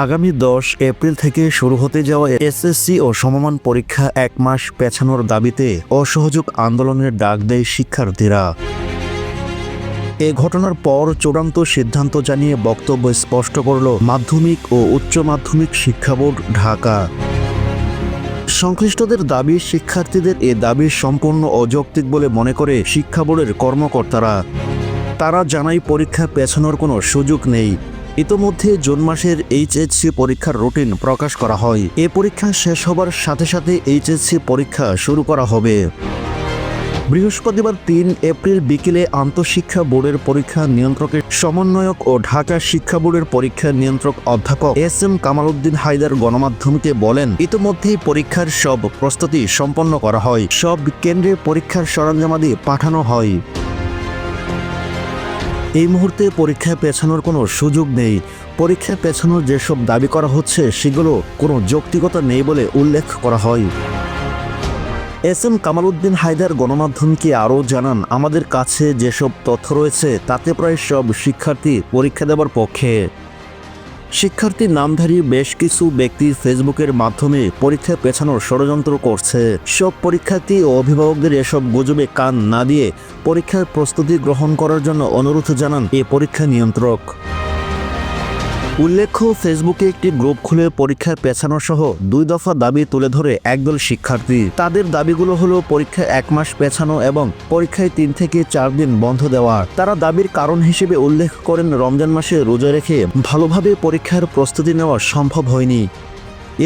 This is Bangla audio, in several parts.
আগামী 10 এপ্রিল থেকে শুরু হতে যাওয়া এসএসসি ও সমমান পরীক্ষা 1 মাস পেছানোর দাবিতে অসহযোগ আন্দোলনের ডাক দেয় শিক্ষার্থীরা। এ ঘটনার পর চূড়ান্ত সিদ্ধান্ত জানিয়ে বক্তব্য স্পষ্ট করল মাধ্যমিক ও উচ্চ মাধ্যমিক শিক্ষা বোর্ড, ঢাকা। সংশ্লিষ্টদের দাবি, শিক্ষার্থীদের এ দাবি সম্পূর্ণ অযৌক্তিক বলে মনে করে শিক্ষা বোর্ডের কর্মকর্তারা। তারা জানায় পরীক্ষা পেছানোর কোনো সুযোগ নেই। ইতোমধ্যে জুন মাসের এইচএসসি পরীক্ষার রুটিন প্রকাশ করা হয়। এ পরীক্ষা শেষ হবার সাথে সাথে এইচএসসি পরীক্ষা শুরু করা হবে। বৃহস্পতিবার 3 এপ্রিল বিকেলে আন্তঃশিক্ষা বোর্ডের পরীক্ষা নিয়ন্ত্রকের সমন্বয়ক ও ঢাকা শিক্ষা বোর্ডের পরীক্ষা নিয়ন্ত্রক অধ্যাপক এস.এম. কামাল উদ্দিন হায়দার গণমাধ্যমকে বলেন, ইতোমধ্যেই পরীক্ষার সব প্রস্তুতি সম্পন্ন করা হয়, সব কেন্দ্রে পরীক্ষার সরঞ্জামাদি পাঠানো হয়। এই মুহূর্তে পরীক্ষা পেছানোর কোনো সুযোগ নেই। পরীক্ষা পেছানোর যেসব দাবি করা হচ্ছে সেগুলো কোনো যৌক্তিকতা নেই বলে উল্লেখ করা হয়। এস.এম. কামাল উদ্দিন হায়দার গণমাধ্যমকে আরও জানান, আমাদের কাছে যেসব তথ্য রয়েছে তাতে প্রায় সব শিক্ষার্থী পরীক্ষা দেওয়ার পক্ষে। শিক্ষার্থী নামধারী বেশ কিছু ব্যক্তি ফেসবুকের মাধ্যমে পরীক্ষা পেছানোর ষড়যন্ত্র করছে। সব পরীক্ষার্থী ও অভিভাবকদের এসব গুজবে কান না দিয়ে পরীক্ষার প্রস্তুতি গ্রহণ করার জন্য অনুরোধ জানান এ পরীক্ষা নিয়ন্ত্রক। উল্লেখ্য, ফেসবুকে একটি গ্রুপ খুলে পরীক্ষা পেছানো সহ 2 দফা দাবি তুলে ধরে একদল শিক্ষার্থী। তাদের দাবিগুলো হলো পরীক্ষা 1 মাস পেছানো এবং পরীক্ষায় 3 থেকে 4 দিন বন্ধ দেওয়া। তারা দাবির কারণ হিসেবে উল্লেখ করেন, রমজান মাসে রোজা রেখে ভালোভাবে পরীক্ষার প্রস্তুতি নেওয়া সম্ভব হয়নি।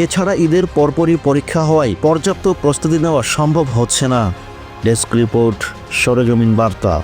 এছাড়া ঈদের পরপরই পরীক্ষা হওয়ায় পর্যাপ্ত প্রস্তুতি নেওয়া সম্ভব হচ্ছে না। ডেস্ক রিপোর্ট, সরেজমিন বার্তা।